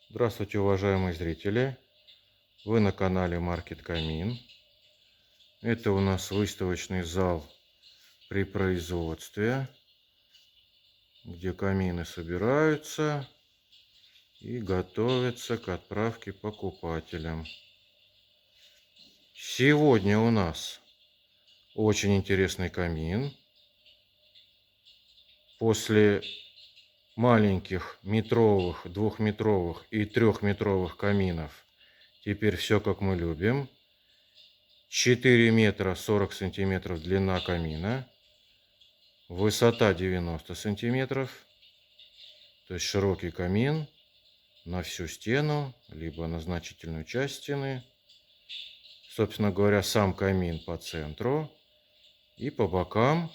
Здравствуйте, уважаемые зрители! Вы на канале Маркет Камин. Это у нас выставочный зал при производстве, где камины собираются и готовятся к отправке покупателям. Сегодня у нас очень интересный камин. После маленьких метровых, двухметровых и трехметровых каминов теперь все как мы любим. 4 метра 40 сантиметров длина камина, высота 90 сантиметров, то есть широкий камин на всю стену, либо на значительную часть стены. Собственно говоря, сам камин по центру и по бокам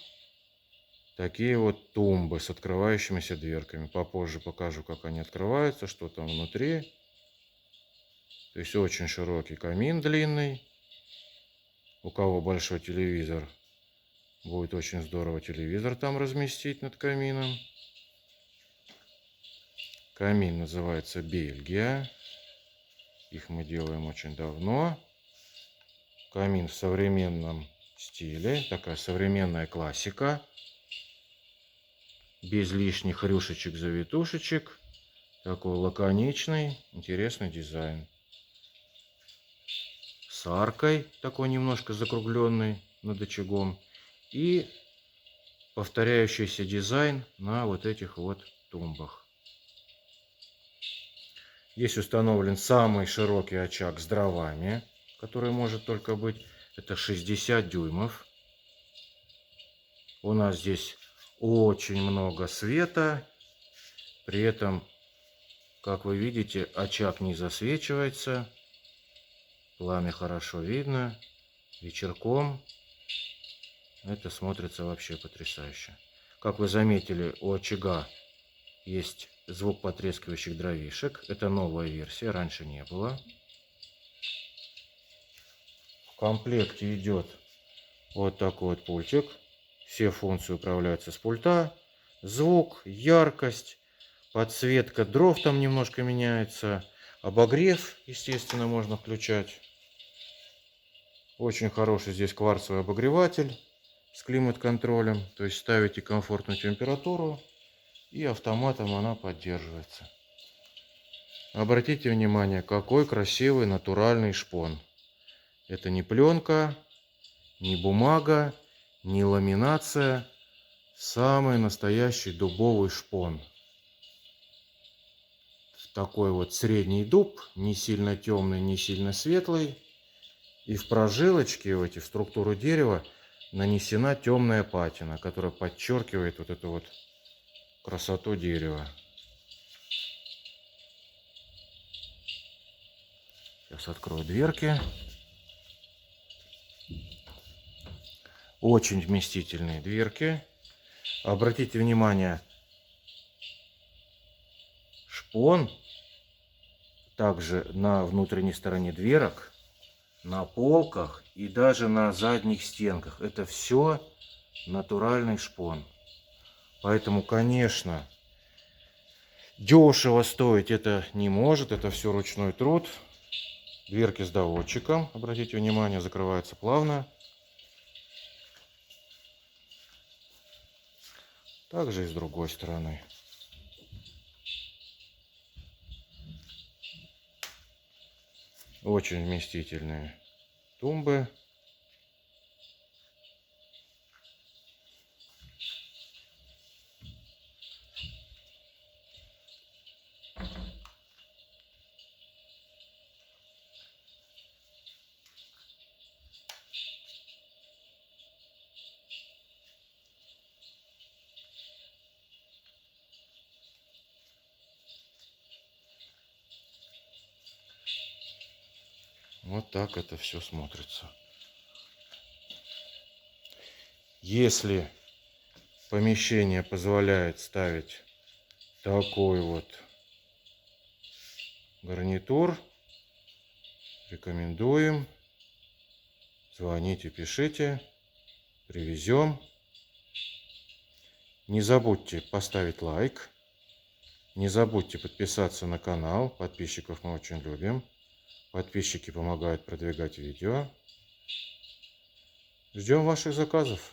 такие вот тумбы с открывающимися дверками. Попозже покажу, как они открываются, что там внутри. То есть очень широкий камин, длинный. У кого большой телевизор, будет очень здорово телевизор там разместить над камином. Камин называется Бельгия. Их мы делаем очень давно. Камин в современном стиле. Такая современная классика. Без лишних рюшечек, завитушечек. Такой лаконичный, интересный дизайн. С аркой, такой немножко закругленный над очагом. И повторяющийся дизайн на вот этих вот тумбах. Здесь установлен самый широкий очаг с дровами, который может только быть. Это 60 дюймов. У нас здесь очень много света. При этом, как вы видите, очаг не засвечивается. Пламя хорошо видно. Вечерком это смотрится вообще потрясающе. Как вы заметили, у очага есть звук потрескивающих дровишек. Это новая версия, раньше не было. В комплекте идет вот такой вот пультик. Все функции управляются с пульта. Звук, яркость, подсветка дров там немножко меняется. Обогрев, естественно, можно включать. Очень хороший здесь кварцевый обогреватель с климат-контролем. То есть ставите комфортную температуру, и автоматом она поддерживается. Обратите внимание, какой красивый натуральный шпон. Это не пленка, не бумага, не ламинация. Самый настоящий дубовый шпон. Такой вот средний дуб, не сильно темный, не сильно светлый. И в прожилочке, в структуру дерева нанесена темная патина, которая подчеркивает вот эту вот красоту дерева. Сейчас открою дверки. Очень вместительные дверки. Обратите внимание, шпон также на внутренней стороне дверок, на полках и даже на задних стенках. Это все натуральный шпон. Поэтому, конечно, дешево стоить это не может. Это все ручной труд. Дверки с доводчиком, обратите внимание, закрываются плавно. Также и с другой стороны. Очень вместительные тумбы. Вот так это все смотрится. Если помещение позволяет ставить такой вот гарнитур, рекомендуем. Звоните, пишите, привезем. Не забудьте поставить лайк, Не забудьте подписаться на канал. Подписчиков мы очень любим. Подписчики помогают продвигать видео. Ждем ваших заказов.